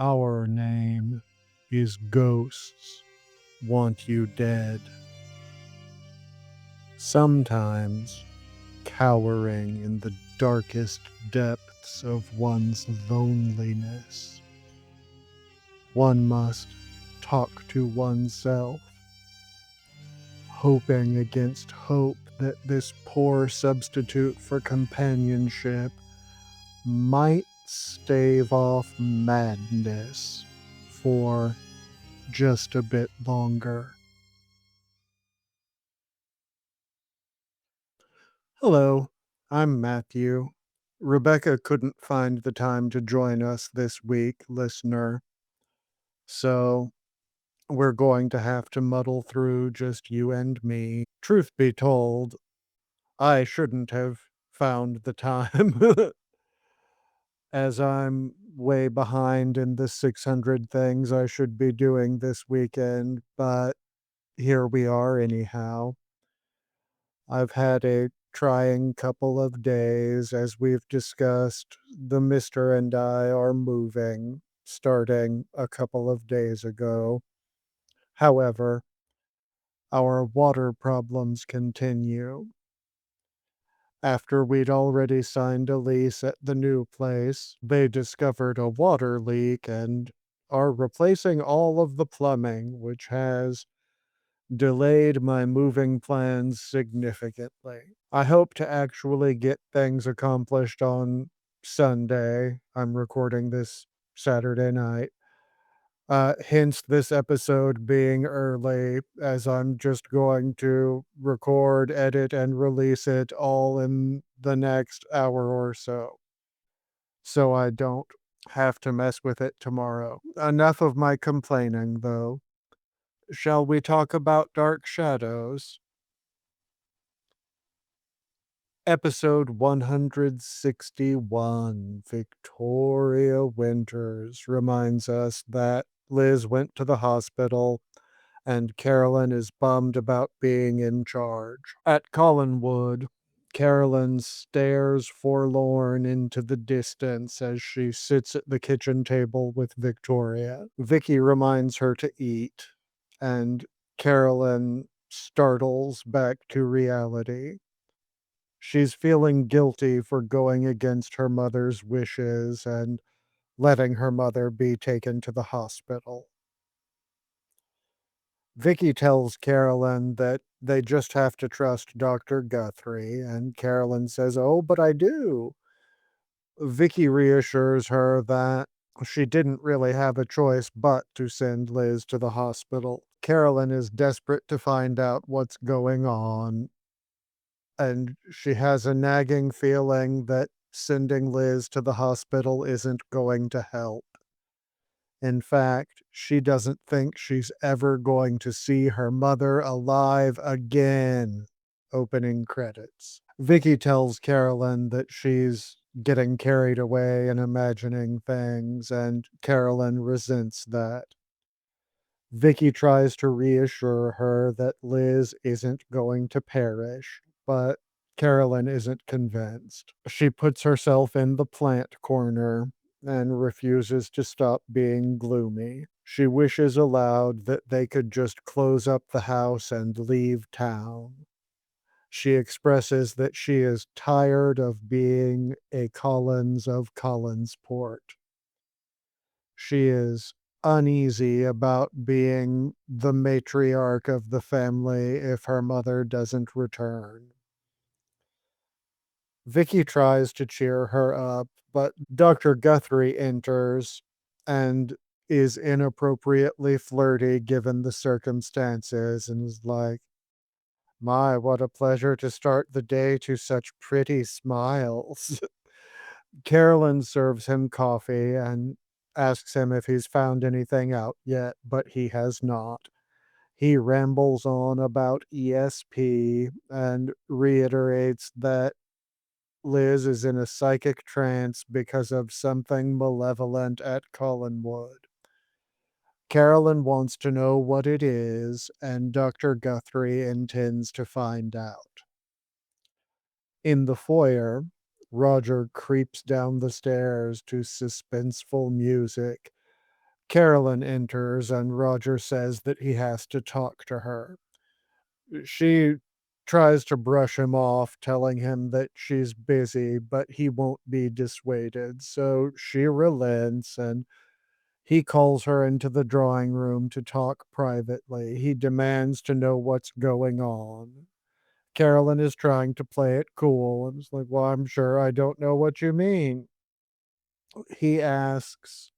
Our name is Ghosts Want You Dead. Sometimes, cowering in the darkest depths of one's loneliness, one must talk to oneself, hoping against hope that this poor substitute for companionship might stave off madness for just a bit longer. Hello, I'm Matthew. Rebecca couldn't find the time to join us this week, listener, so we're going to have to muddle through just you and me. Truth be told, I shouldn't have found the time as I'm way behind in the 600 things I should be doing this weekend, but here we are anyhow. I've had a trying couple of days. As we've discussed, the Mister and I are moving starting a couple of days ago. However, our water problems continue. After we'd already signed a lease at the new place, they discovered a water leak and are replacing all of the plumbing, which has delayed my moving plans significantly. I hope to actually get things accomplished on Sunday. I'm recording this Saturday night. Hence, this episode being early, as I'm just going to record, edit, and release it all in the next hour or so. So I don't have to mess with it tomorrow. Enough of my complaining, though. Shall we talk about Dark Shadows? Episode 161, Victoria Winters, reminds us that Liz went to the hospital and Carolyn is bummed about being in charge. At Collinwood, Carolyn stares forlorn into the distance as she sits at the kitchen table with Victoria. Vicky reminds her to eat, and Carolyn startles back to reality. She's feeling guilty for going against her mother's wishes and letting her mother be taken to the hospital. Vicky tells Carolyn that they just have to trust Dr. Guthrie, and Carolyn says, "Oh, but I do." Vicky reassures her that she didn't really have a choice but to send Liz to the hospital. Carolyn is desperate to find out what's going on, and she has a nagging feeling that sending Liz to the hospital isn't going to help. In fact, she doesn't think she's ever going to see her mother alive again. Opening credits. Vicky tells Carolyn that she's getting carried away and imagining things, and Carolyn resents that. Vicky tries to reassure her that Liz isn't going to perish, but Carolyn isn't convinced. She puts herself in the plant corner and refuses to stop being gloomy. She wishes aloud that they could just close up the house and leave town. She expresses that she is tired of being a Collins of Collinsport. She is uneasy about being the matriarch of the family if her mother doesn't return. Vicky tries to cheer her up, but Dr. Guthrie enters and is inappropriately flirty given the circumstances and is like, "My, what a pleasure to start the day to such pretty smiles." Carolyn serves him coffee and asks him if he's found anything out yet, but he has not. He rambles on about ESP and reiterates that Liz is in a psychic trance because of something malevolent at Collinwood. Carolyn wants to know what it is, and Dr. Guthrie intends to find out. In the foyer, Roger creeps down the stairs to suspenseful music Carolyn enters, and Roger says that he has to talk to her. She tries to brush him off, telling him that she's busy, but he won't be dissuaded. So she relents, and he calls her into the drawing room to talk privately. He demands to know what's going on. Carolyn is trying to play it cool and it's like, "Well, I'm sure I don't know what you mean." He asks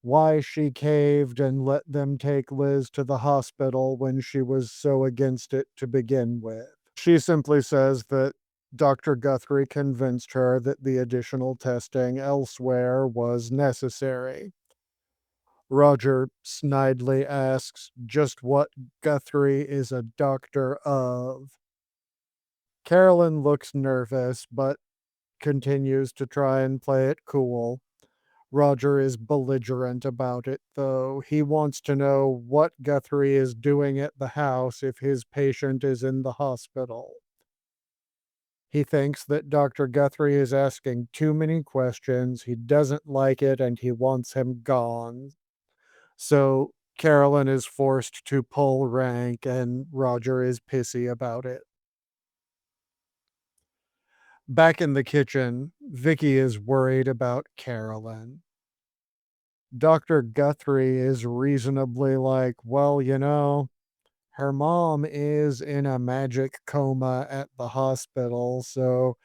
why she caved and let them take Liz to the hospital when she was so against it to begin with. She simply says that Dr. Guthrie convinced her that the additional testing elsewhere was necessary. Roger snidely asks just what Guthrie is a doctor of. Carolyn looks nervous, but continues to try and play it cool. Roger is belligerent about it, though. He wants to know what Guthrie is doing at the house if his patient is in the hospital. He thinks that Dr. Guthrie is asking too many questions. He doesn't like it and he wants him gone. So Carolyn is forced to pull rank and Roger is pissy about it. Back in the kitchen, Vicky is worried about Carolyn. Dr. Guthrie is reasonably like, well, her mom is in a magic coma at the hospital, so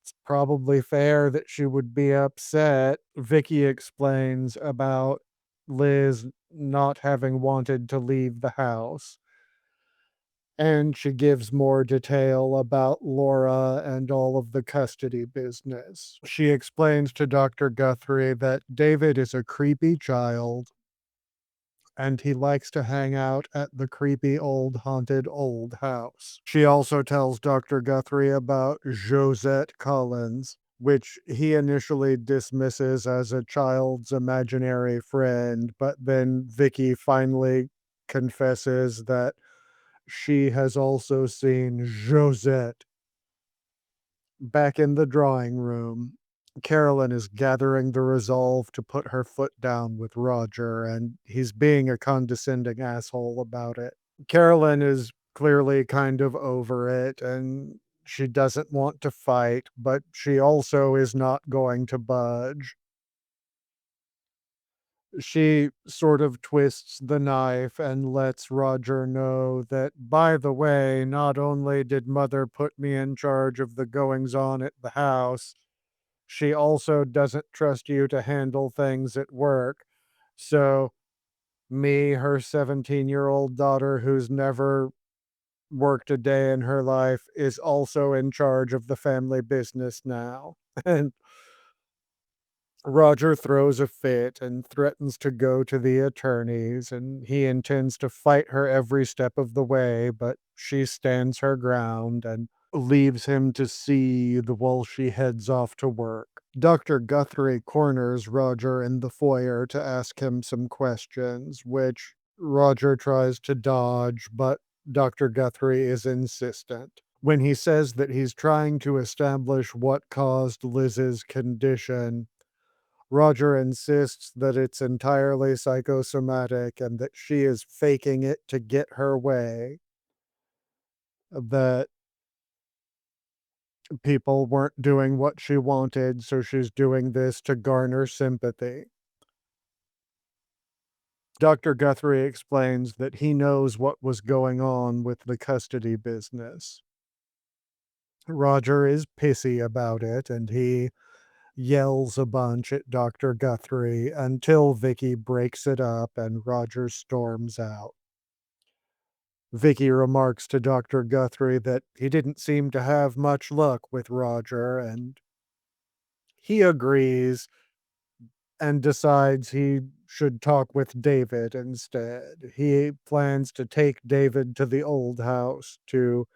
it's probably fair that she would be upset. Vicky explains about Liz not having wanted to leave the house. And she gives more detail about Laura and all of the custody business. She explains to Dr. Guthrie that David is a creepy child and he likes to hang out at the creepy haunted old house. She also tells Dr. Guthrie about Josette Collins, which he initially dismisses as a child's imaginary friend, but then Vicky finally confesses that she has also seen Josette. Back in the drawing room, Carolyn is gathering the resolve to put her foot down with Roger, and he's being a condescending asshole about it. Carolyn is clearly kind of over it, and she doesn't want to fight, but she also is not going to budge. She sort of twists the knife and lets Roger know that, by the way, not only did Mother put me in charge of the goings on at the house, she also doesn't trust you to handle things at work. So, me, her 17-year-old daughter who's never worked a day in her life, is also in charge of the family business now. And Roger throws a fit and threatens to go to the attorneys, and he intends to fight her every step of the way, but she stands her ground and leaves him to seethe while she heads off to work. Dr. Guthrie corners Roger in the foyer to ask him some questions, which Roger tries to dodge, but Dr. Guthrie is insistent. When he says that he's trying to establish what caused Liz's condition, Roger insists that it's entirely psychosomatic and that she is faking it to get her way, that people weren't doing what she wanted, so she's doing this to garner sympathy. Dr. Guthrie explains that he knows what was going on with the custody business. Roger is pissy about it and he yells a bunch at Dr. Guthrie until Vicky breaks it up and Roger storms out. Vicky remarks to Dr. Guthrie that he didn't seem to have much luck with Roger, and he agrees and decides he should talk with David instead. He plans to take David to the old house to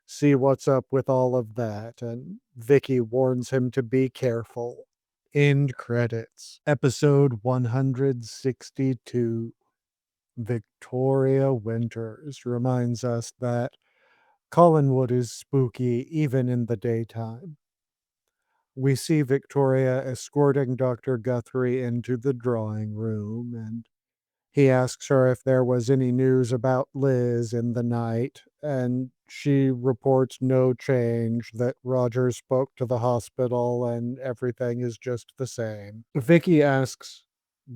see what's up with all of that, and Vicky warns him to be careful. End credits. Episode 162. Victoria Winters reminds us that Collinwood is spooky even in the daytime. We see Victoria escorting Dr. Guthrie into the drawing room, and He asks her if there was any news about Liz in the night, and she reports no change, that Roger spoke to the hospital and everything is just the same. Vicky asks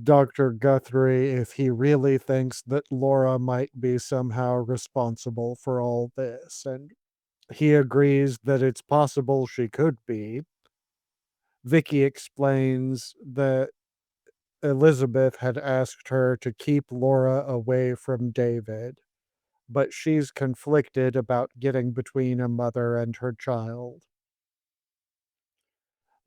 Dr. Guthrie if he really thinks that Laura might be somehow responsible for all this, and he agrees that it's possible she could be. Vicky explains that Elizabeth had asked her to keep Laura away from David, but she's conflicted about getting between a mother and her child.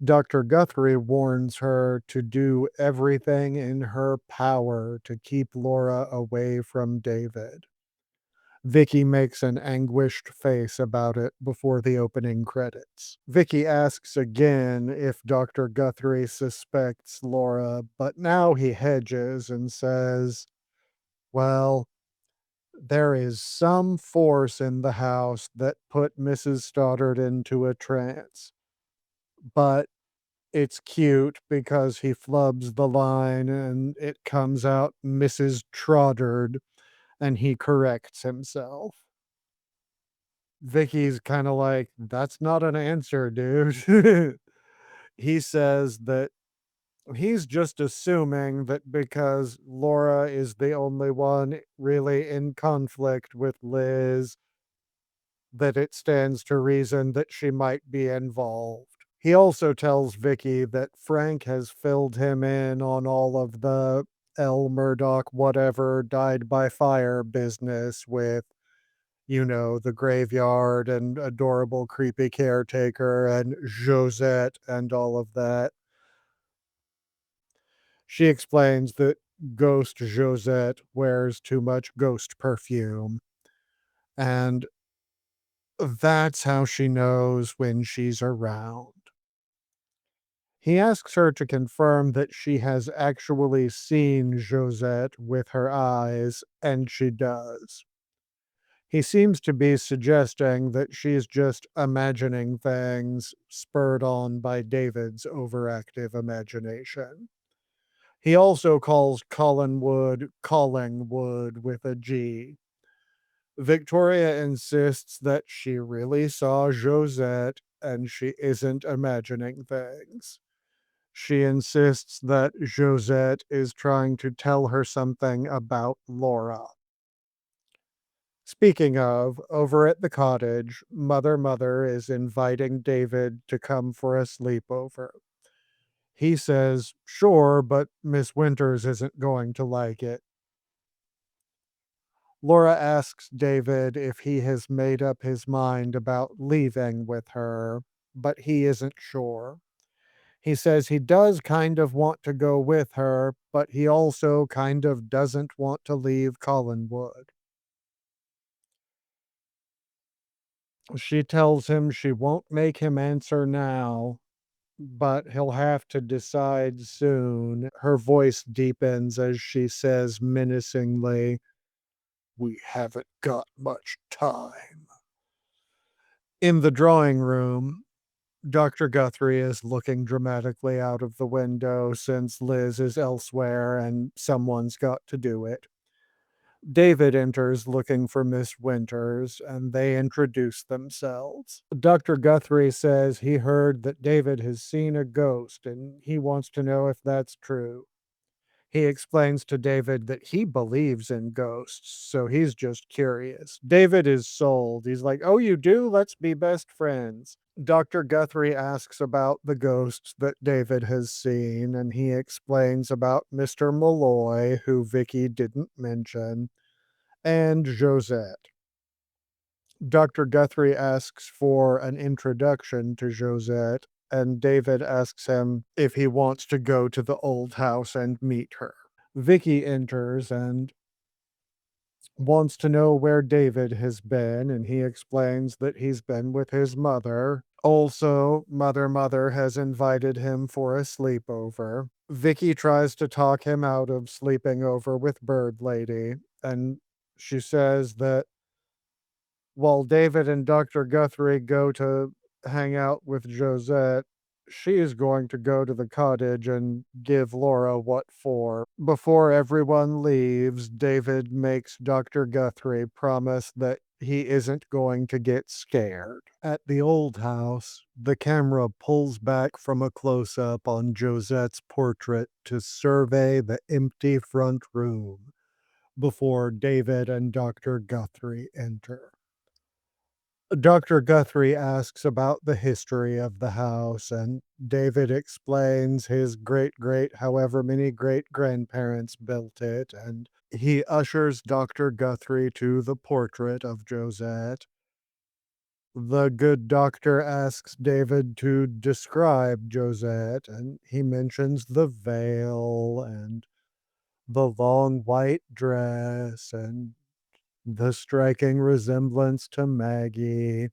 Dr. Guthrie warns her to do everything in her power to keep Laura away from David. Vicky makes an anguished face about it before the opening credits. Vicky asks again if Dr. Guthrie suspects Laura, but now he hedges and says, well, there is some force in the house that put Mrs. Stoddard into a trance, but it's cute because he flubs the line and it comes out Mrs. Troddard and he corrects himself. Vicky's kind of like, that's not an answer, dude. He says that he's just assuming that because Laura is the only one really in conflict with Liz, that it stands to reason that she might be involved. He also tells Vicky that Frank has filled him in on all of the L. Murdoch whatever died by fire business with, the graveyard and adorable creepy caretaker and Josette and all of that. She explains that Ghost Josette wears too much ghost perfume, and that's how she knows when she's around. He asks her to confirm that she has actually seen Josette with her eyes, and she does. He seems to be suggesting that she's just imagining things spurred on by David's overactive imagination. He also calls Collinwood Collingwood with a G. Victoria insists that she really saw Josette and she isn't imagining things. She insists that Josette is trying to tell her something about Laura. Speaking of, over at the cottage, Mother is inviting David to come for a sleepover. He says, sure, but Miss Winters isn't going to like it. Laura asks David if he has made up his mind about leaving with her, but he isn't sure. He says he does kind of want to go with her, but he also kind of doesn't want to leave Collinwood. She tells him she won't make him answer now, but he'll have to decide soon. Her voice deepens as she says menacingly, we haven't got much time. In the drawing room, Dr. Guthrie is looking dramatically out of the window since Liz is elsewhere and someone's got to do it. David enters looking for Miss Winters, and they introduce themselves. Dr. Guthrie says he heard that David has seen a ghost and he wants to know if that's true. He explains to David that he believes in ghosts, so he's just curious. David is sold. He's like, oh, you do? Let's be best friends. Dr. Guthrie asks about the ghosts that David has seen, and he explains about Mr. Malloy, who Vicky didn't mention, and Josette. Dr. Guthrie asks for an introduction to Josette, and David asks him if he wants to go to the old house and meet her. Vicky enters and wants to know where David has been, and he explains that he's been with his mother. Also, Mother has invited him for a sleepover. Vicky tries to talk him out of sleeping over with Bird Lady, and she says that while David and Dr. Guthrie go to hang out with Josette, she is going to go to the cottage and give Laura what for. Before everyone leaves, David makes Dr. Guthrie promise that he isn't going to get scared. At the old house, the camera pulls back from a close up on Josette's portrait to survey the empty front room before David and Dr. Guthrie enter. Dr. Guthrie asks about the history of the house, and David explains his great however many great grandparents built it, and he ushers Dr. Guthrie to the portrait of Josette. The good doctor asks David to describe Josette, and he mentions the veil and the long white dress and the striking resemblance to Maggie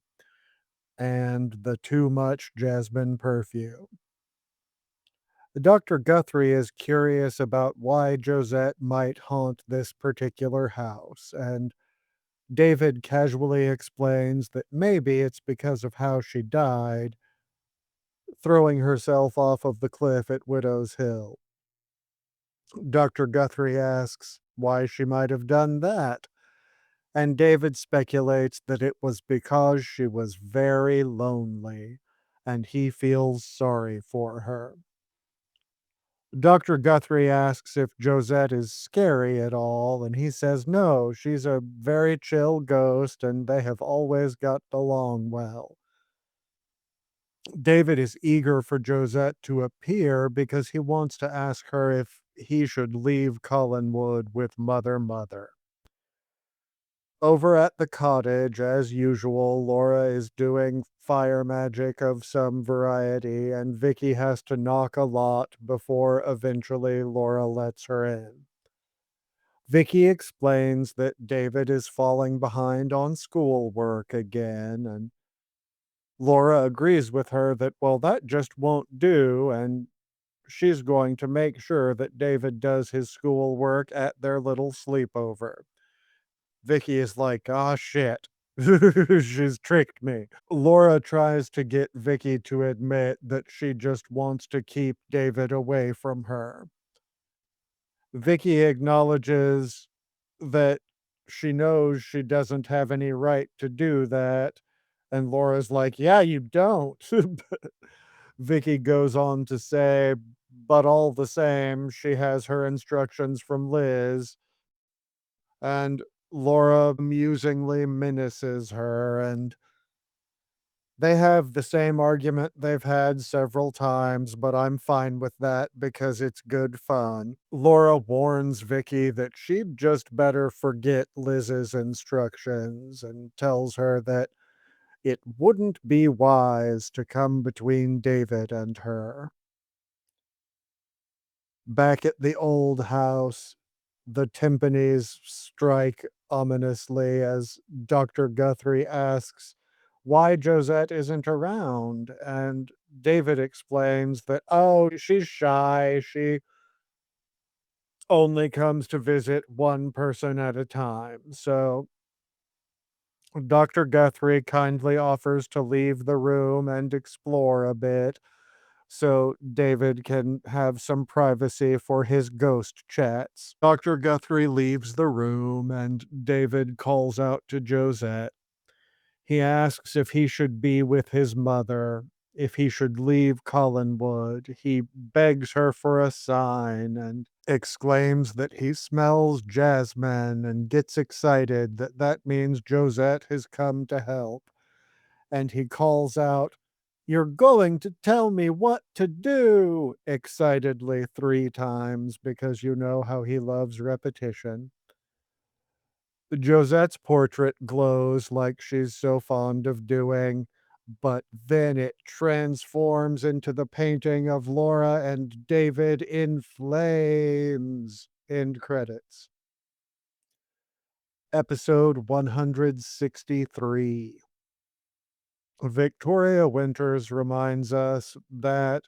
and the too much jasmine perfume. Dr. Guthrie is curious about why Josette might haunt this particular house, and David casually explains that maybe it's because of how she died, throwing herself off of the cliff at Widow's Hill. Dr. Guthrie asks why she might have done that, and David speculates that it was because she was very lonely and he feels sorry for her. Dr. Guthrie asks if Josette is scary at all, and he says no, she's a very chill ghost and they have always got along well. David is eager for Josette to appear because he wants to ask her if he should leave Collinwood with Mother. Over at the cottage, as usual, Laura is doing fire magic of some variety, and Vicky has to knock a lot before eventually Laura lets her in. Vicky explains that David is falling behind on schoolwork again, and Laura agrees with her that, well, that just won't do, and she's going to make sure that David does his schoolwork at their little sleepover. Vicky is like, "Ah, shit." She's tricked me. Laura tries to get Vicky to admit that she just wants to keep David away from her. Vicky acknowledges that she knows she doesn't have any right to do that, and Laura's like, "Yeah, you don't." Vicky goes on to say, "But all the same, she has her instructions from Liz." And Laura musingly menaces her, and they have the same argument they've had several times, but I'm fine with that because it's good fun. Laura warns Vicky that she'd just better forget Liz's instructions and tells her that it wouldn't be wise to come between David and her. Back at the old house, the timpanis strike ominously as Dr. Guthrie asks why Josette isn't around, and David explains that, oh, she's shy. She only comes to visit one person at a time. So Dr. Guthrie kindly offers to leave the room and explore a bit so David can have some privacy for his ghost chats. Dr. Guthrie leaves the room and David calls out to Josette. He asks if he should be with his mother, if he should leave Collinwood. He begs her for a sign and exclaims that he smells jasmine and gets excited that that means Josette has come to help. And he calls out, "You're going to tell me what to do," excitedly 3 times because you know how he loves repetition. Josette's portrait glows like she's so fond of doing, but then it transforms into the painting of Laura and David in flames. End credits. Episode 163. Victoria Winters reminds us that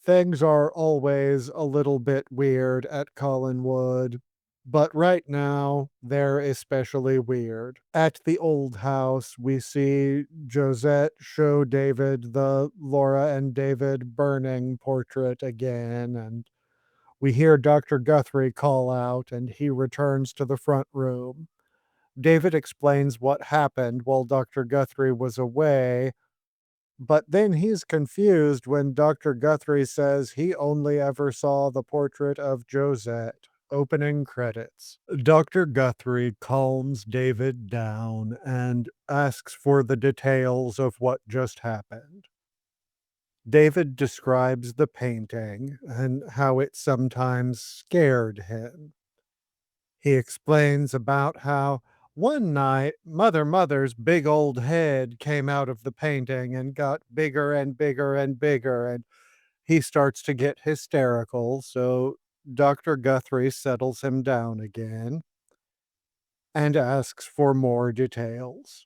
things are always a little bit weird at Collinwood. But right now, they're especially weird. At the old house, we see Josette show David the Laura and David burning portrait again, and we hear Dr. Guthrie call out, and he returns to the front room. David explains what happened while Dr. Guthrie was away, but then he's confused when Dr. Guthrie says he only ever saw the portrait of Josette. Opening credits. Dr. Guthrie calms David down and asks for the details of what just happened. David describes the painting and how it sometimes scared him. He explains about how one night Mother's big old head came out of the painting and got bigger and bigger and bigger, and he starts to get hysterical, so Dr. Guthrie settles him down again and asks for more details.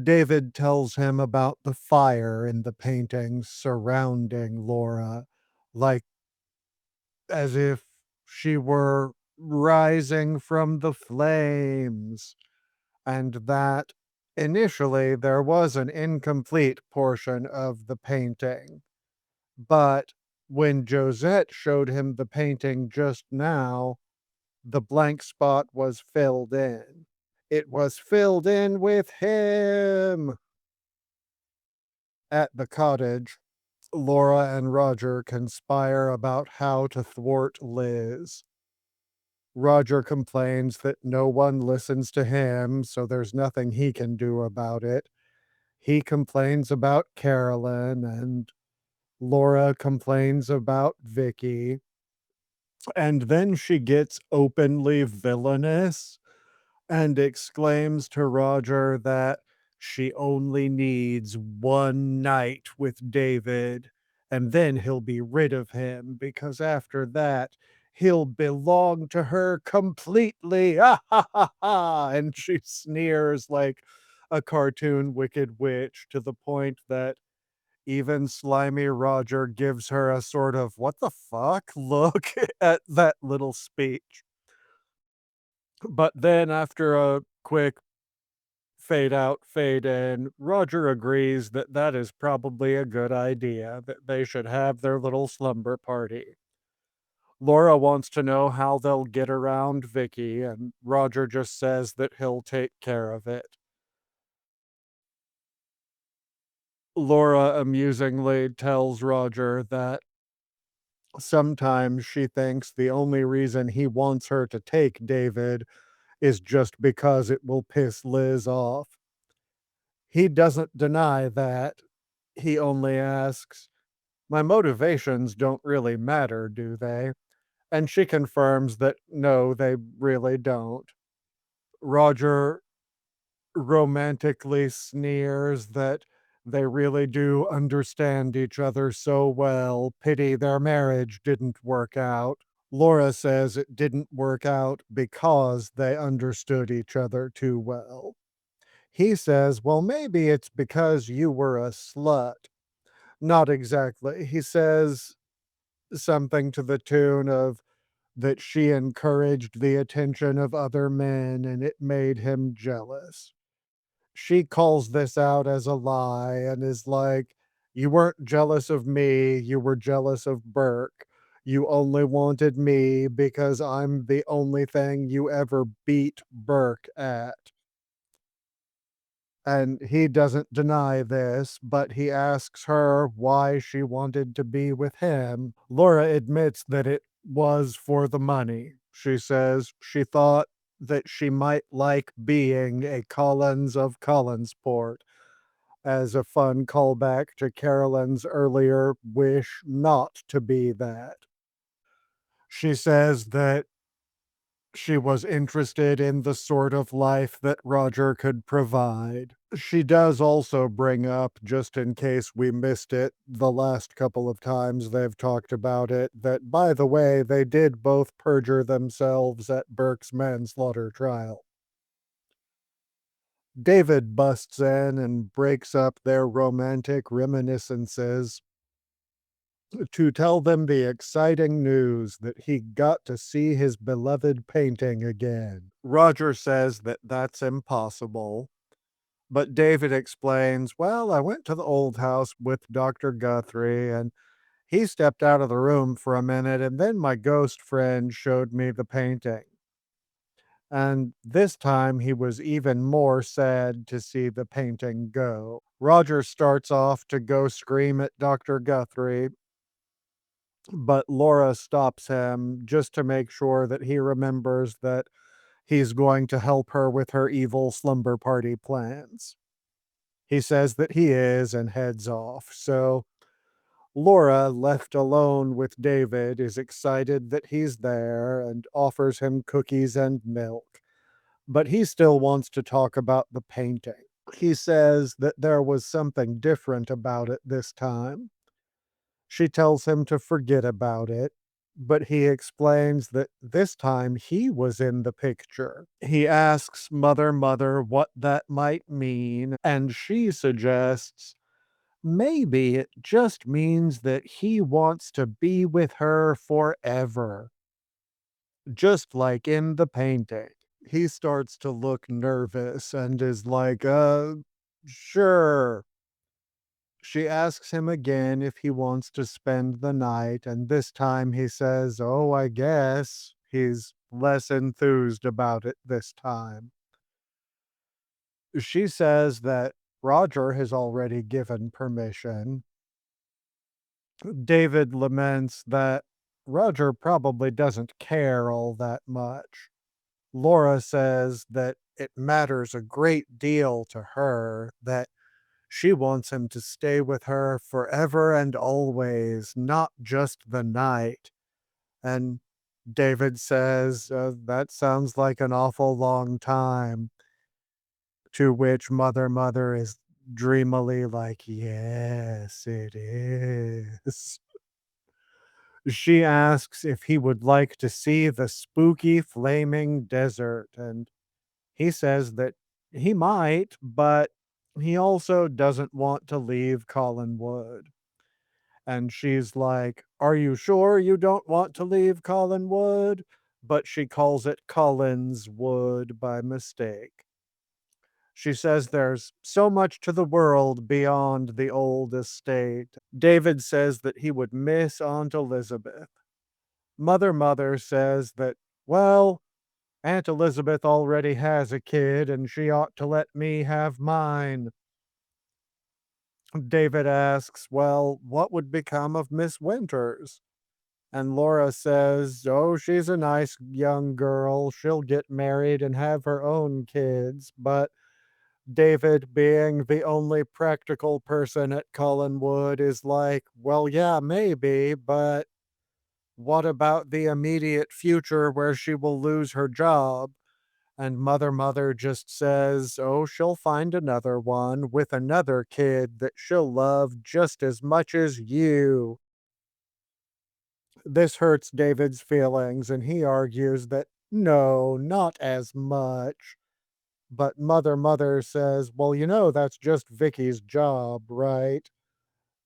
David tells him about the fire in the painting surrounding Laura, like as if she were rising from the flames, and that initially there was an incomplete portion of the painting. But when Josette showed him the painting just now, the blank spot was filled in. It was filled in with him. At the cottage, Laura and Roger conspire about how to thwart Liz. Roger complains that no one listens to him, so there's nothing he can do about it. He complains about Carolyn, and Laura complains about Vicky. And then she gets openly villainous and exclaims to Roger that she only needs one night with David, and then he'll be rid of him because after that, he'll belong to her completely. Ah, ha, ha, ha. And she sneers like a cartoon Wicked Witch to the point that even slimy Roger gives her a sort of what the fuck look at that little speech. But then after a quick fade out, fade in, Roger agrees that that is probably a good idea, that they should have their little slumber party. Laura wants to know how they'll get around Vicky, and Roger just says that he'll take care of it. Laura amusingly tells Roger that sometimes she thinks the only reason he wants her to take David is just because it will piss Liz off. He doesn't deny that. He only asks, "My motivations don't really matter, do they?" And she confirms that no, they really don't. Roger romantically sneers that they really do understand each other so well. Pity their marriage didn't work out. Laura says it didn't work out because they understood each other too well. He says, well, maybe it's because you were a slut. Not exactly. He says something to the tune of that she encouraged the attention of other men and it made him jealous. She calls this out as a lie and is like, "You weren't jealous of me, you were jealous of Burke. You only wanted me because I'm the only thing you ever beat Burke at." And he doesn't deny this, but he asks her why she wanted to be with him. Laura admits that it was for the money. She says she thought that she might like being a Collins of Collinsport, as a fun callback to Carolyn's earlier wish not to be that. She says that she was interested in the sort of life that Roger could provide. She does also bring up, just in case we missed it the last couple of times they've talked about it, that by the way, they did both perjure themselves at Burke's manslaughter trial. David busts in and breaks up their romantic reminiscences. to tell them the exciting news that he got to see his beloved painting again. Roger says that that's impossible, but David explains, well, I went to the old house with Dr. Guthrie and he stepped out of the room for a minute, and then my ghost friend showed me the painting. And this time he was even more sad to see the painting go. Roger starts off to go scream at Dr. Guthrie, but Laura stops him just to make sure that he remembers that he's going to help her with her evil slumber party plans. He says that he is and heads off. So Laura, left alone with David, is excited that he's there and offers him cookies and milk. But he still wants to talk about the painting. He says that there was something different about it this time. She tells him to forget about it, but he explains that this time he was in the picture. He asks Mother what that might mean, and she suggests maybe it just means that he wants to be with her forever, just like in the painting. He starts to look nervous and is like, sure. She asks him again if he wants to spend the night, and this time he says, oh, I guess. He's less enthused about it this time. She says that Roger has already given permission. David laments that Roger probably doesn't care all that much. Laura says that it matters a great deal to her, that she wants him to stay with her forever and always, not just the night. And David says, that sounds like an awful long time. To which Mother is dreamily like, yes, it is. She asks if he would like to see the spooky flaming desert, and he says that he might, but he also doesn't want to leave Collinwood. And she's like, are you sure you don't want to leave Collinwood? But she calls it Collins Wood by mistake. She says there's so much to the world beyond the old estate. David says that he would miss Aunt Elizabeth. Mother says that, well, Aunt Elizabeth already has a kid and she ought to let me have mine. David asks, well, what would become of Miss Winters? And Laura says, oh, she's a nice young girl. She'll get married and have her own kids. But David, being the only practical person at Collinwood, is like, well, yeah, maybe, but what about the immediate future where she will lose her job? And Mother just says, oh, she'll find another one with another kid that she'll love just as much as you. This hurts David's feelings, and he argues that no, not as much. But Mother says, well, that's just Vicky's job, right?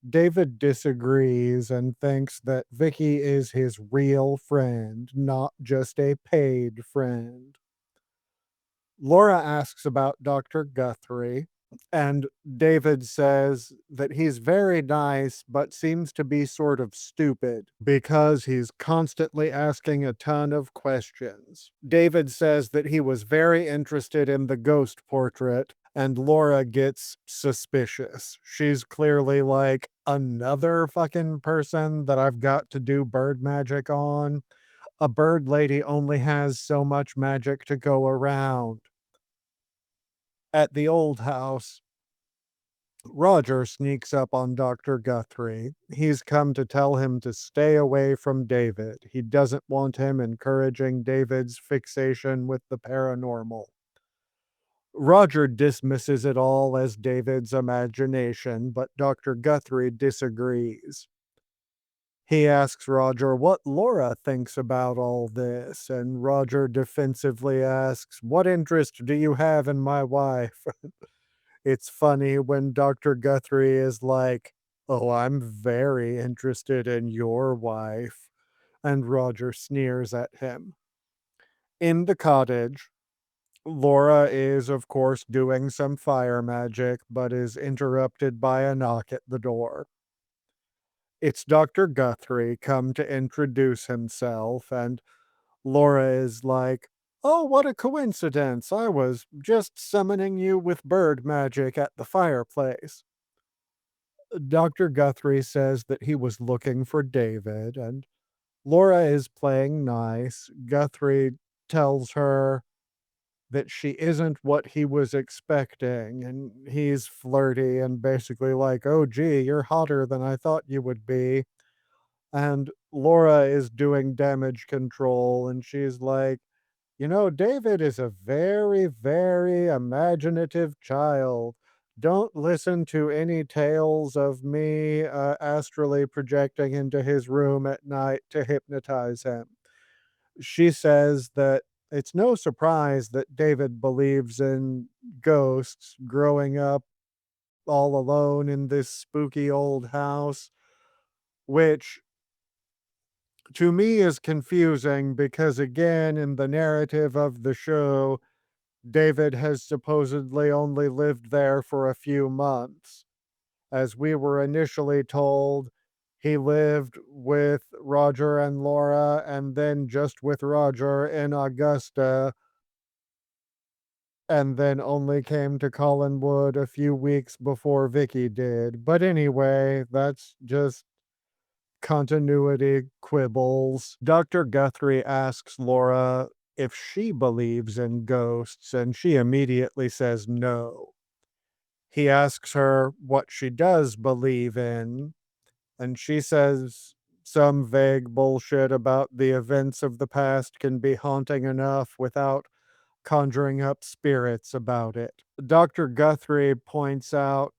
David disagrees and thinks that Vicky is his real friend, not just a paid friend. Laura asks about Dr. Guthrie, and David says that he's very nice, but seems to be sort of stupid because he's constantly asking a ton of questions. David says that he was very interested in the ghost portrait, and Laura gets suspicious. She's clearly like, another fucking person that I've got to do bird magic on. A bird lady only has so much magic to go around. At the old house, Roger sneaks up on Dr. Guthrie. He's come to tell him to stay away from David. He doesn't want him encouraging David's fixation with the paranormal. Roger dismisses it all as David's imagination, but Dr. Guthrie disagrees. He asks Roger what Laura thinks about all this, and Roger defensively asks, what interest do you have in my wife? It's funny when Dr. Guthrie is like, "Oh, I'm very interested in your wife." And Roger sneers at him. In the cottage, Laura is, of course, doing some fire magic, but is interrupted by a knock at the door. It's Dr. Guthrie come to introduce himself, and Laura is like, "Oh, what a coincidence. I was just summoning you with bird magic at the fireplace." Dr. Guthrie says that he was looking for David, and Laura is playing nice. Guthrie tells her that she isn't what he was expecting, and he's flirty and basically like, "Oh, gee, you're hotter than I thought you would be." And Laura is doing damage control, and she's like, David is a very, very imaginative child. Don't listen to any tales of me astrally projecting into his room at night to hypnotize him." She says that it's no surprise that David believes in ghosts growing up all alone in this spooky old house, which to me is confusing because, again, in the narrative of the show, David has supposedly only lived there for a few months. As we were initially told, he lived with Roger and Laura and then just with Roger in Augusta, and then only came to Collinwood a few weeks before Vicky did. But anyway, that's just continuity quibbles. Dr. Guthrie asks Laura if she believes in ghosts, and she immediately says no. He asks her what she does believe in, and she says some vague bullshit about the events of the past can be haunting enough without conjuring up spirits about it. Dr. Guthrie points out,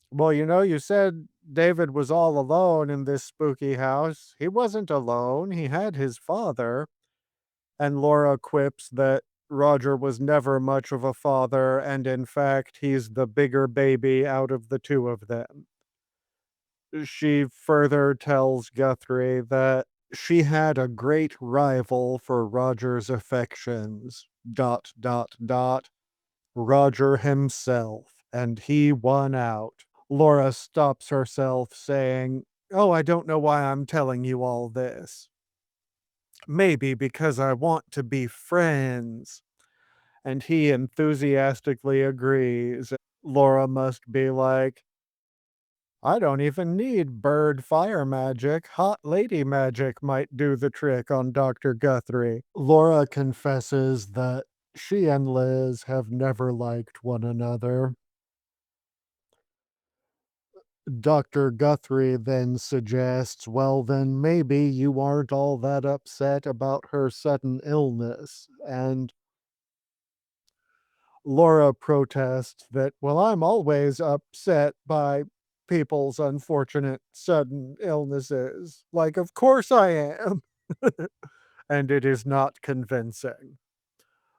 "Well, you said David was all alone in this spooky house. He wasn't alone, he had his father." And Laura quips that Roger was never much of a father, and in fact, he's the bigger baby out of the two of them. She further tells Guthrie that she had a great rival for Roger's affections, dot, dot, dot, Roger himself, and he won out. Laura stops herself, saying, "Oh, I don't know why I'm telling you all this. Maybe because I want to be friends." And he enthusiastically agrees. Laura must be like, "I don't even need bird fire magic. Hot lady magic might do the trick on Dr. Guthrie." Laura confesses that she and Liz have never liked one another. Dr. Guthrie then suggests, "Well, then maybe you aren't all that upset about her sudden illness." And Laura protests that, "Well, I'm always upset by people's unfortunate sudden illnesses. Like, of course I am." And it is not convincing.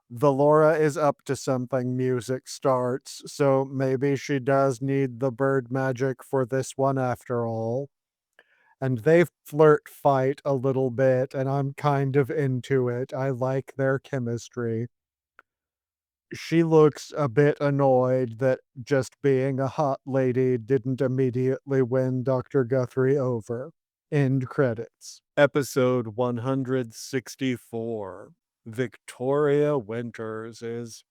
The Laura is up to something music starts, so maybe she does need the bird magic for this one after all. And they flirt fight a little bit, and I'm kind of into it. I like their chemistry. She looks a bit annoyed that just being a hot lady didn't immediately win Dr. Guthrie over. End credits. Episode 164. Victoria Winters is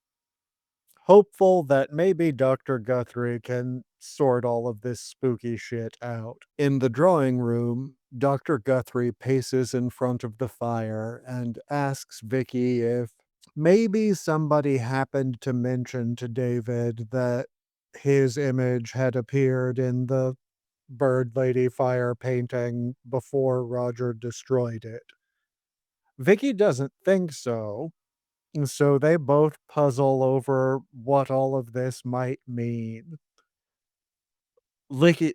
hopeful that maybe Dr. Guthrie can sort all of this spooky shit out. In the drawing room, Dr. Guthrie paces in front of the fire and asks Vicky if maybe somebody happened to mention to David that his image had appeared in the Bird Lady fire painting before Roger destroyed it. Vicky doesn't think so, and so they both puzzle over what all of this might mean. Licky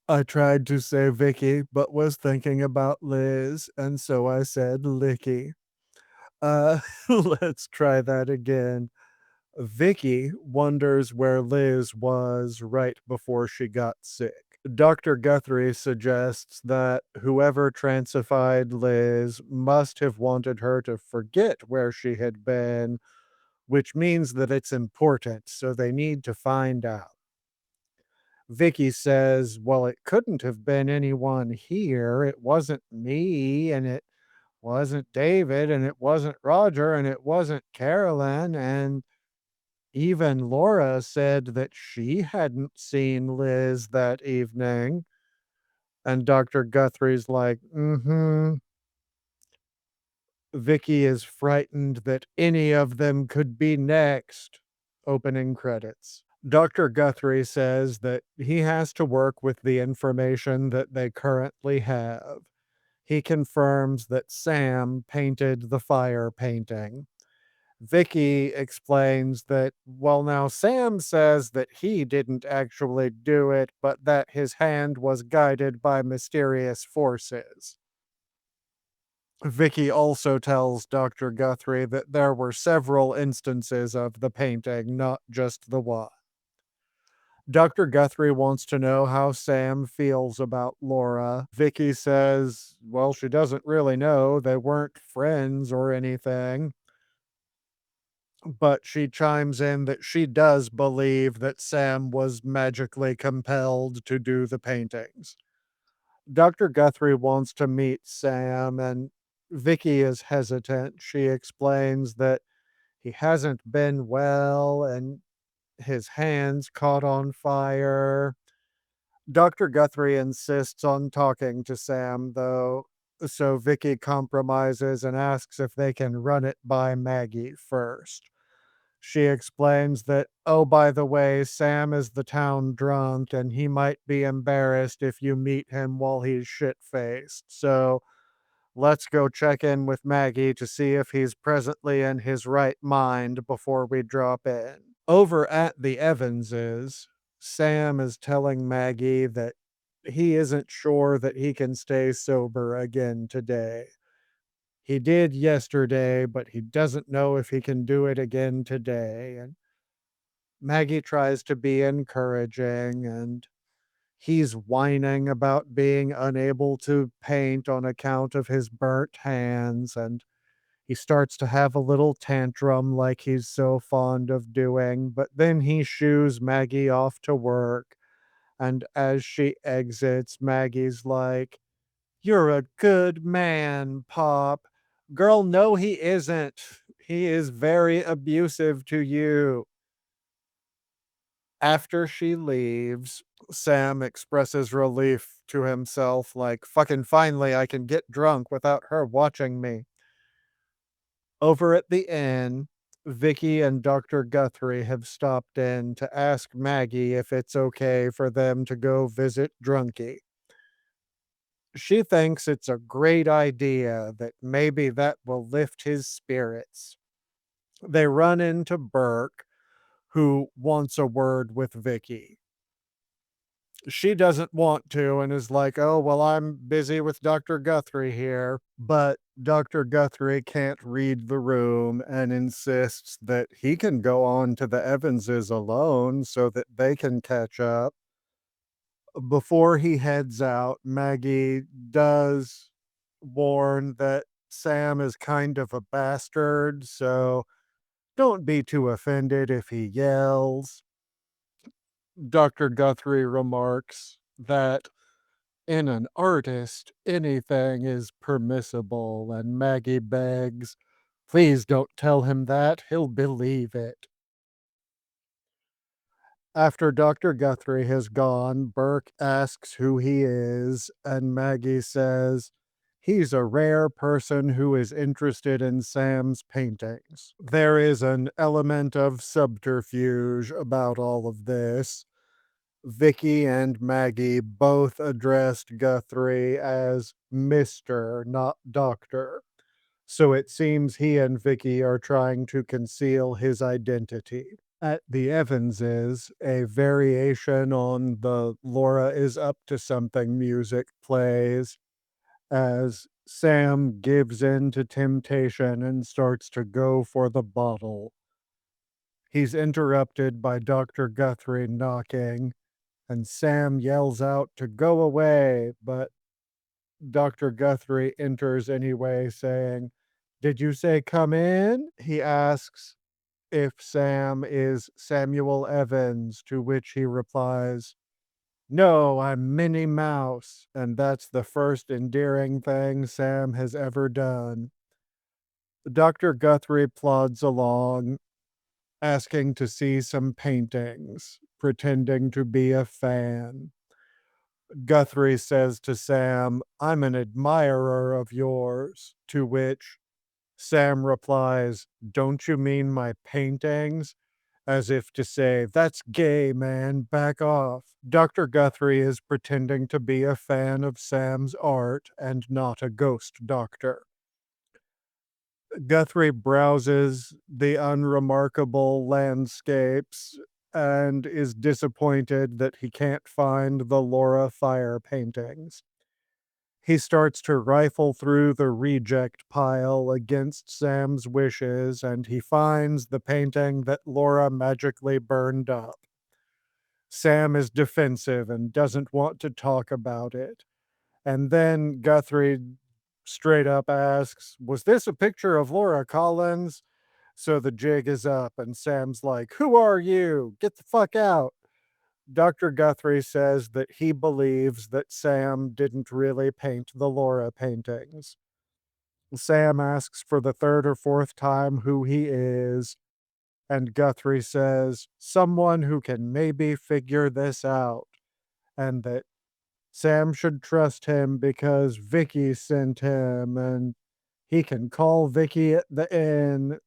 I tried to say Vicky, but was thinking about Liz, and so I said Licky. Uh, let's try that again. Vicky wonders where Liz was right before she got sick. Dr. Guthrie suggests that whoever transified Liz must have wanted her to forget where she had been, which means that it's important, so they need to find out. Vicky says, well, it couldn't have been anyone here. It wasn't me, and it wasn't David, and it wasn't Roger, and it wasn't Carolyn, and even Laura said that she hadn't seen Liz that evening. And Dr. Guthrie's like, mm-hmm. Vicky is frightened that any of them could be next. Opening credits. Dr. Guthrie says that he has to work with the information that they currently have. He confirms that Sam painted the fire painting. Vicky explains that, well, now Sam says that he didn't actually do it, but that his hand was guided by mysterious forces. Vicky also tells Dr. Guthrie that there were several instances of the painting, not just the one. Dr. Guthrie wants to know how Sam feels about Laura. Vicky says, well, she doesn't really know. They weren't friends or anything. But she chimes in that she does believe that Sam was magically compelled to do the paintings. Dr. Guthrie wants to meet Sam, and Vicky is hesitant. She explains that he hasn't been well and his hands caught on fire. Dr. Guthrie insists on talking to Sam, though, so Vicky compromises and asks if they can run it by Maggie first. She explains that, oh, by the way, Sam is the town drunk and he might be embarrassed if you meet him while he's shit faced. So let's go check in with Maggie to see if he's presently in his right mind before we drop in. Over at the Evanses, Sam is telling Maggie that he isn't sure that he can stay sober again today. He did yesterday, but he doesn't know if he can do it again today. And Maggie tries to be encouraging, and he's whining about being unable to paint on account of his burnt hands. And he starts to have a little tantrum like he's so fond of doing, but then he shoos Maggie off to work. And as she exits, Maggie's like, you're a good man, Pop. Girl, no, he isn't. He is very abusive to you. After she leaves, Sam expresses relief to himself, like, fucking finally, I can get drunk without her watching me. Over at the inn, Vicky and Dr. Guthrie have stopped in to ask Maggie if it's okay for them to go visit Drunky. She thinks it's a great idea, that maybe that will lift his spirits. They run into Burke, who wants a word with Vicky. She doesn't want to and is like, oh, well, I'm busy with Dr. Guthrie here. But Dr. Guthrie can't read the room and insists that he can go on to the Evanses alone so that they can catch up. Before he heads out, Maggie does warn that Sam is kind of a bastard, so don't be too offended if he yells. Dr. Guthrie remarks that in an artist, anything is permissible, and Maggie begs, please don't tell him that, he'll believe it. After Dr. Guthrie has gone, Burke asks who he is, and Maggie says, he's a rare person who is interested in Sam's paintings. There is an element of subterfuge about all of this. Vicky and Maggie both addressed Guthrie as Mr., not Doctor. So it seems he and Vicky are trying to conceal his identity. At the Evanses, a variation on the Laura is up to something music plays as Sam gives in to temptation and starts to go for the bottle. He's interrupted by Dr. Guthrie knocking, and Sam yells out to go away, but Dr. Guthrie enters anyway, saying, "Did you say come in?" He asks if Sam is Samuel Evans, to which he replies, "No, I'm Minnie Mouse," and that's the first endearing thing Sam has ever done. Dr. Guthrie plods along, asking to see some paintings, pretending to be a fan. Guthrie says to Sam, "I'm an admirer of yours," to which Sam replies, "Don't you mean my paintings?" As if to say, "That's gay, man, back off." Dr. Guthrie is pretending to be a fan of Sam's art and not a ghost doctor. Guthrie browses the unremarkable landscapes and is disappointed that he can't find the Laura Fire paintings. He starts to rifle through the reject pile against Sam's wishes, and he finds the painting that Laura magically burned up. Sam is defensive and doesn't want to talk about it. And then Guthrie straight up asks, "Was this a picture of Laura Collins?" So the jig is up, and Sam's like, "Who are you? Get the fuck out." Dr. Guthrie says that he believes that Sam didn't really paint the Laura paintings. Sam asks for the third or fourth time who he is, and Guthrie says, "Someone who can maybe figure this out," and that Sam should trust him because Vicky sent him, and he can call Vicky at the inn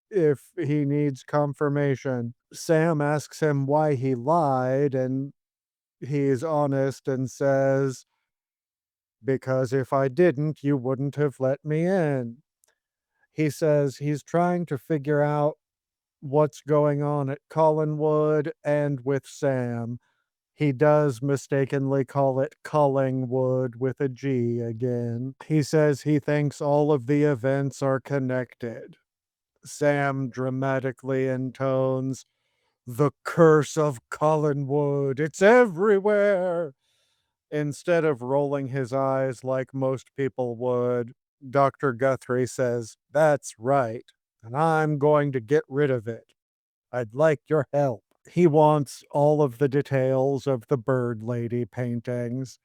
if he needs confirmation. Sam asks him why he lied, and he's honest and says, "Because if I didn't, you wouldn't have let me in." He says he's trying to figure out what's going on at Collinwood and with Sam. He does mistakenly call it Collingwood with a G again. He says he thinks all of the events are connected. Sam dramatically intones, "The curse of Collinwood, it's everywhere." Instead of rolling his eyes like most people would, Dr. Guthrie says, "That's right, and I'm going to get rid of it. I'd like your help." He wants all of the details of the bird lady paintings.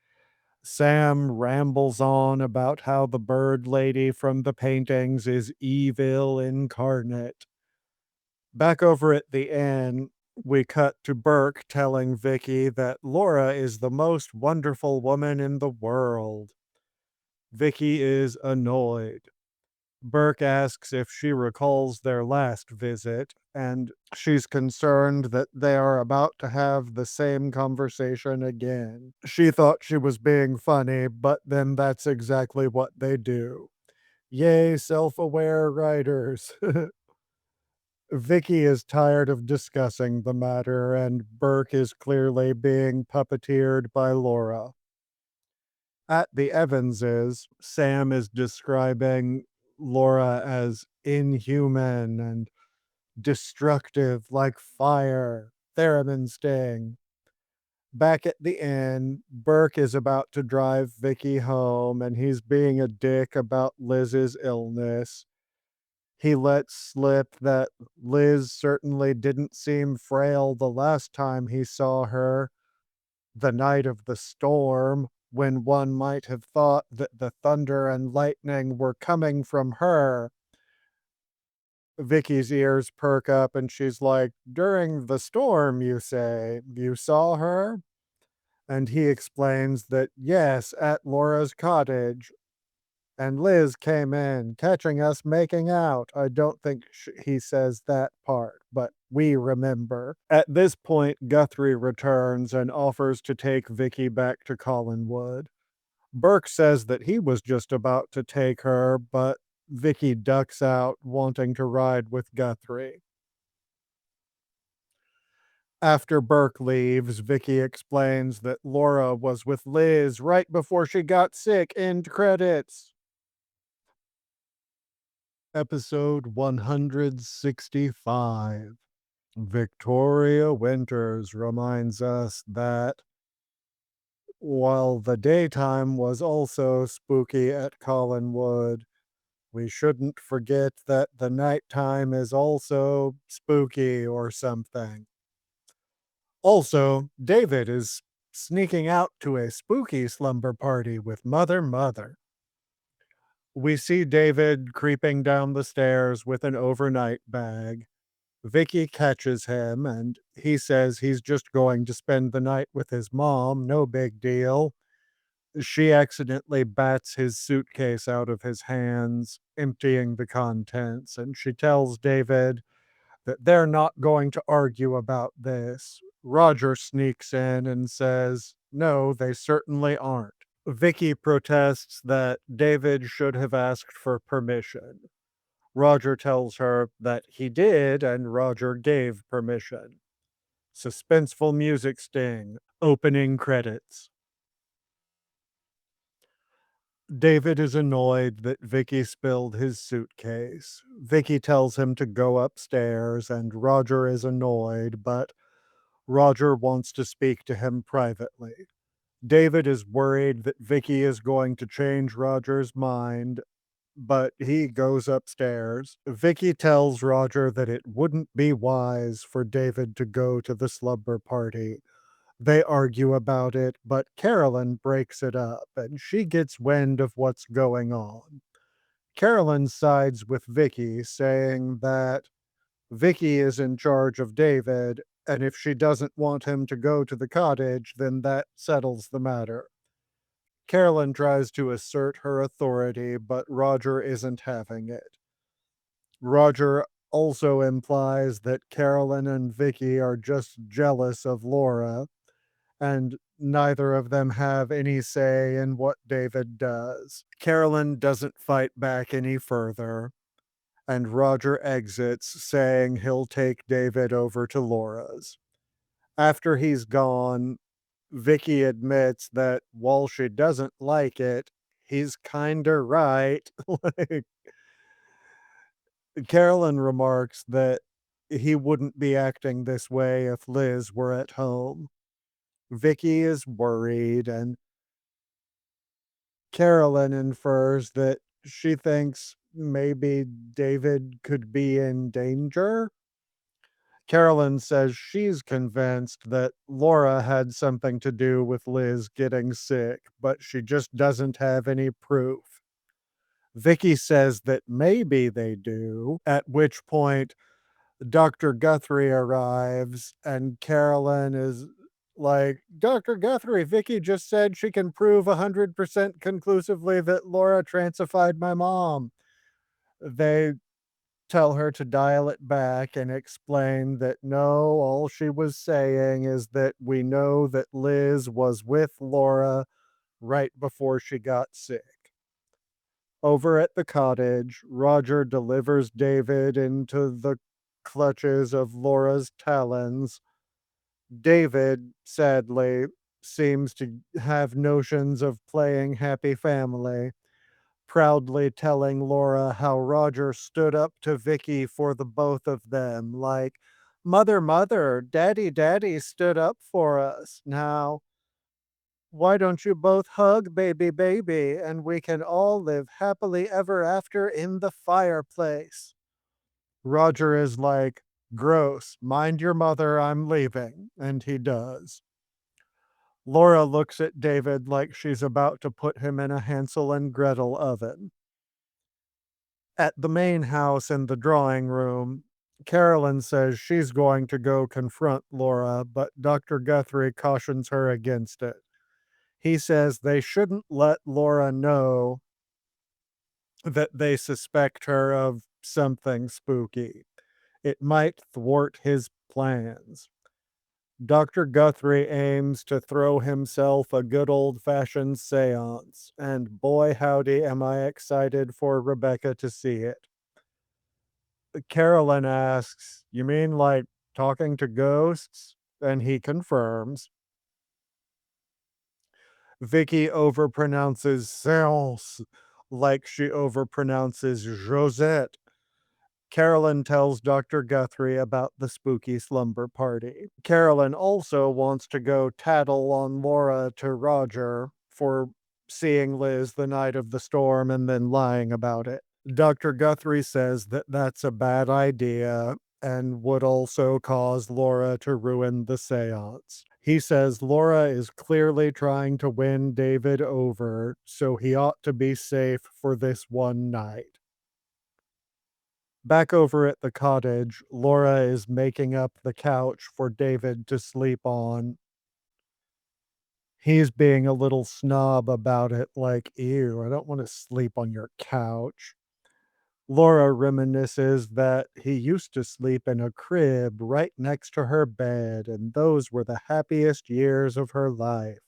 Sam rambles on about how the bird lady from the paintings is evil incarnate. Back over at the inn, we cut to Burke telling Vicky that Laura is the most wonderful woman in the world. Vicky is annoyed. Burke asks if she recalls their last visit, and she's concerned that they are about to have the same conversation again. She thought she was being funny, but then that's exactly what they do. Yay, self-aware writers. Vicky is tired of discussing the matter, and Burke is clearly being puppeteered by Laura. At the Evanses, Sam is describing Laura as inhuman and destructive like fire, theremin sting. Back at the inn, Burke is about to drive Vicky home, and he's being a dick about Liz's illness. He lets slip that Liz certainly didn't seem frail the last time he saw her, the night of the storm, when one might have thought that the thunder and lightning were coming from her. Vicky's ears perk up and she's like, "During the storm, you say? You saw her?" And he explains that, yes, at Laura's cottage. And Liz came in, catching us making out. I don't think he says that part, but we remember. At this point, Guthrie returns and offers to take Vicky back to Collinwood. Burke says that he was just about to take her, but Vicky ducks out, wanting to ride with Guthrie. After Burke leaves, Vicky explains that Laura was with Liz right before she got sick. End credits. Episode 165. Victoria Winters reminds us that while the daytime was also spooky at Collinwood, we shouldn't forget that the nighttime is also spooky or something. Also, David is sneaking out to a spooky slumber party with Mother. We see David creeping down the stairs with an overnight bag. Vicky catches him and he says he's just going to spend the night with his mom, no big deal. She accidentally bats his suitcase out of his hands, emptying the contents, and she tells David that they're not going to argue about this. Roger sneaks in and says, no, they certainly aren't. Vicky protests that David should have asked for permission. Roger tells her that he did, and Roger gave permission. Suspenseful music sting, opening credits. David is annoyed that Vicky spilled his suitcase. Vicky tells him to go upstairs, and Roger is annoyed, but Roger wants to speak to him privately. David is worried that Vicky is going to change Roger's mind, but he goes upstairs. Vicky tells Roger that it wouldn't be wise for David to go to the slumber party. They argue about it, but Carolyn breaks it up and she gets wind of what's going on. Carolyn sides with Vicky, saying that Vicky is in charge of David, and if she doesn't want him to go to the cottage, then that settles the matter. Carolyn tries to assert her authority, but Roger isn't having it. Roger also implies that Carolyn and Vicky are just jealous of Laura, and neither of them have any say in what David does. Carolyn doesn't fight back any further, and Roger exits, saying he'll take David over to Laura's. After he's gone, Vicky admits that while she doesn't like it, he's kinda right. Like, Carolyn remarks that he wouldn't be acting this way if Liz were at home. Vicky is worried, and Carolyn infers that she thinks maybe David could be in danger. Carolyn says she's convinced that Laura had something to do with Liz getting sick, but she just doesn't have any proof. Vicky says that maybe they do, at which point Dr. Guthrie arrives and Carolyn is like, Dr. Guthrie, Vicky just said she can prove 100% conclusively that Laura transified my mom. They tell her to dial it back and explain that no, all she was saying is that we know that Liz was with Laura right before she got sick. Over at the cottage, Roger delivers David into the clutches of Laura's talons. David, sadly, seems to have notions of playing happy family, proudly telling Laura how Roger stood up to Vicky for the both of them, like, Mother, Daddy stood up for us. Now, why don't you both hug baby, and we can all live happily ever after in the fireplace? Roger is like, gross, mind your mother, I'm leaving. And he does. Laura looks at David like she's about to put him in a Hansel and Gretel oven. At the main house in the drawing room, Carolyn says she's going to go confront Laura, but Dr. Guthrie cautions her against it. He says they shouldn't let Laura know that they suspect her of something spooky. It might thwart his plans. Dr. Guthrie aims to throw himself a good old fashioned seance, and boy howdy am I excited for Rebecca to see it. Carolyn asks, you mean like talking to ghosts? And he confirms. Vicky overpronounces séance like she overpronounces Josette. Carolyn tells Dr. Guthrie about the spooky slumber party. Carolyn also wants to go tattle on Laura to Roger for seeing Liz the night of the storm and then lying about it. Dr. Guthrie says that that's a bad idea and would also cause Laura to ruin the seance. He says Laura is clearly trying to win David over, so he ought to be safe for this one night. Back over at the cottage, Laura is making up the couch for David to sleep on. He's being a little snob about it, like, ew, I don't want to sleep on your couch. Laura reminisces that he used to sleep in a crib right next to her bed, and those were the happiest years of her life.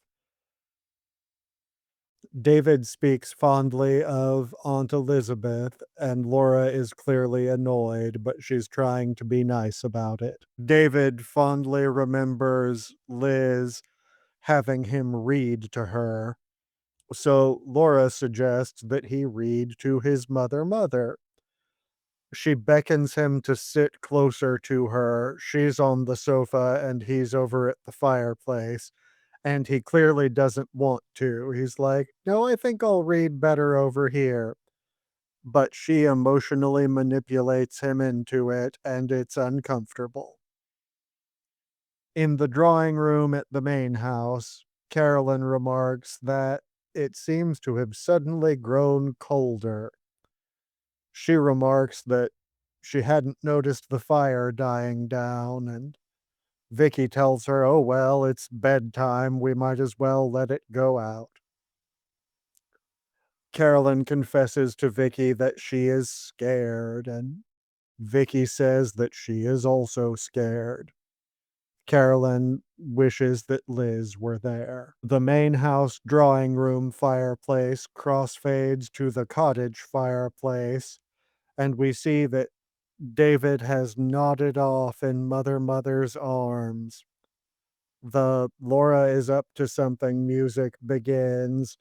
David speaks fondly of Aunt Elizabeth, and Laura is clearly annoyed, but she's trying to be nice about it. David fondly remembers Liz having him read to her, so Laura suggests that he read to his mother. She beckons him to sit closer to her. She's on the sofa and he's over at the fireplace, and he clearly doesn't want to. He's like, "No, I think I'll read better over here." But she emotionally manipulates him into it, and it's uncomfortable. In the drawing room at the main house, Carolyn remarks that it seems to have suddenly grown colder. She remarks that she hadn't noticed the fire dying down, and Vicky tells her, "Oh, well, it's bedtime. We might as well let it go out." Carolyn confesses to Vicky that she is scared, and Vicky says that she is also scared. Carolyn wishes that Liz were there. The main house drawing room fireplace crossfades to the cottage fireplace, and we see that David has nodded off in Mother's arms. The Laura is up to something music begins,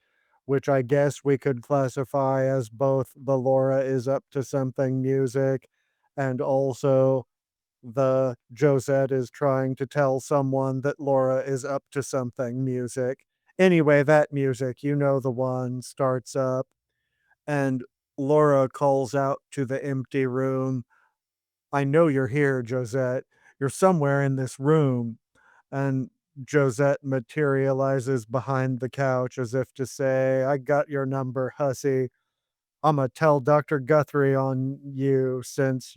which I guess we could classify as both the Laura is up to something music and also the Josette is trying to tell someone that Laura is up to something music. Anyway, that music, you know the one, starts up, and Laura calls out to the empty room, "I know you're here, Josette. You're somewhere in this room." And Josette materializes behind the couch as if to say, "I got your number, hussy. Imma tell Dr. Guthrie on you since,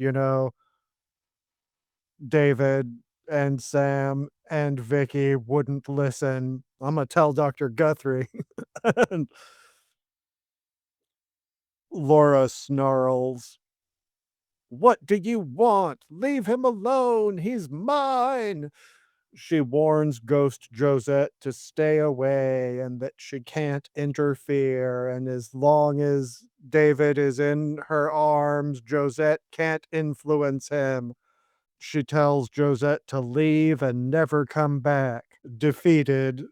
David and Sam and Vicky wouldn't listen. Imma tell Dr. Guthrie." And Laura snarls, "What do you want? Leave him alone. He's mine." She warns Ghost Josette to stay away and that she can't interfere. And as long as David is in her arms, Josette can't influence him. She tells Josette to leave and never come back. Defeated,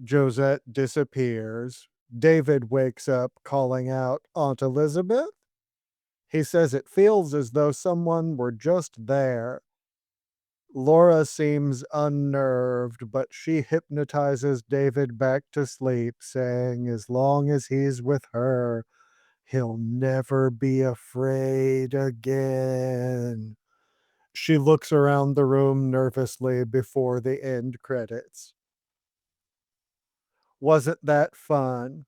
Josette disappears. David wakes up calling out, "Aunt Elizabeth?" He says it feels as though someone were just there. Laura seems unnerved, but she hypnotizes David back to sleep, saying as long as he's with her, he'll never be afraid again. She looks around the room nervously before the end credits. Wasn't that fun?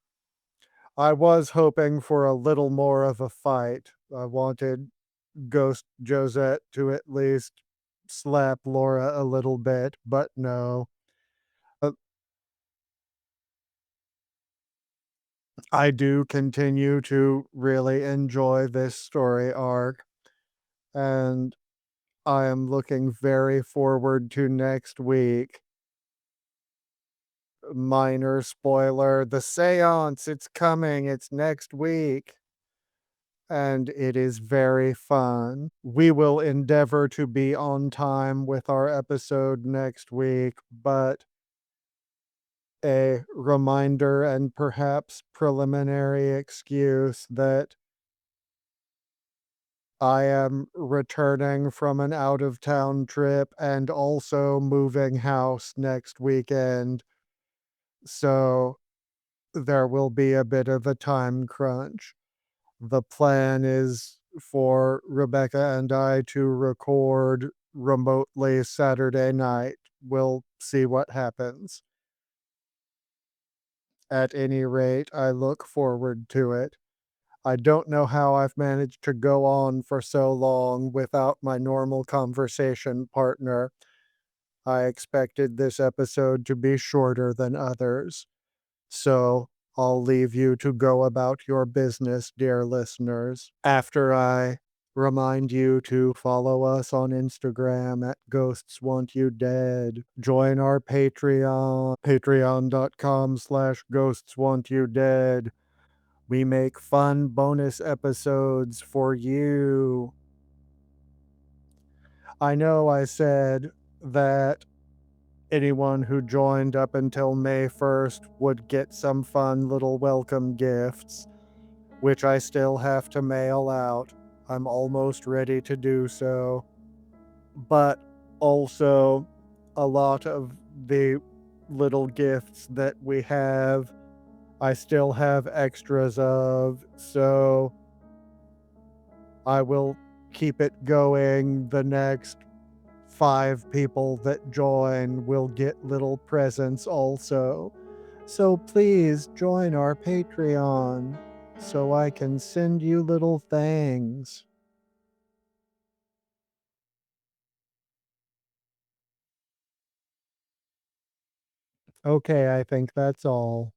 I was hoping for a little more of a fight. I wanted Ghost Josette to at least slap Laura a little bit, but no. Uh, I do continue to really enjoy this story arc, and I am looking very forward to next week. Minor spoiler, the seance, it's coming, it's next week, and it is very fun. We will endeavor to be on time with our episode next week, but a reminder and perhaps preliminary excuse that I am returning from an out of town trip and also moving house next weekend. So there will be a bit of a time crunch. The plan is for Rebecca and I to record remotely Saturday night. We'll see what happens. At any rate, I look forward to it. I don't know how I've managed to go on for so long without my normal conversation partner. I expected this episode to be shorter than others. So I'll leave you to go about your business, dear listeners, after I remind you to follow us on Instagram at Ghosts Want You Dead. Join our Patreon, patreon.com/Ghosts Want You Dead. We make fun bonus episodes for you. I know I said that anyone who joined up until May 1st would get some fun little welcome gifts, which I still have to mail out. I'm almost ready to do so. But also, a lot of the little gifts that we have, I still have extras of, so I will keep it going. The next 5 people that join will get little presents also. So please join our Patreon so I can send you little things. Okay, I think that's all.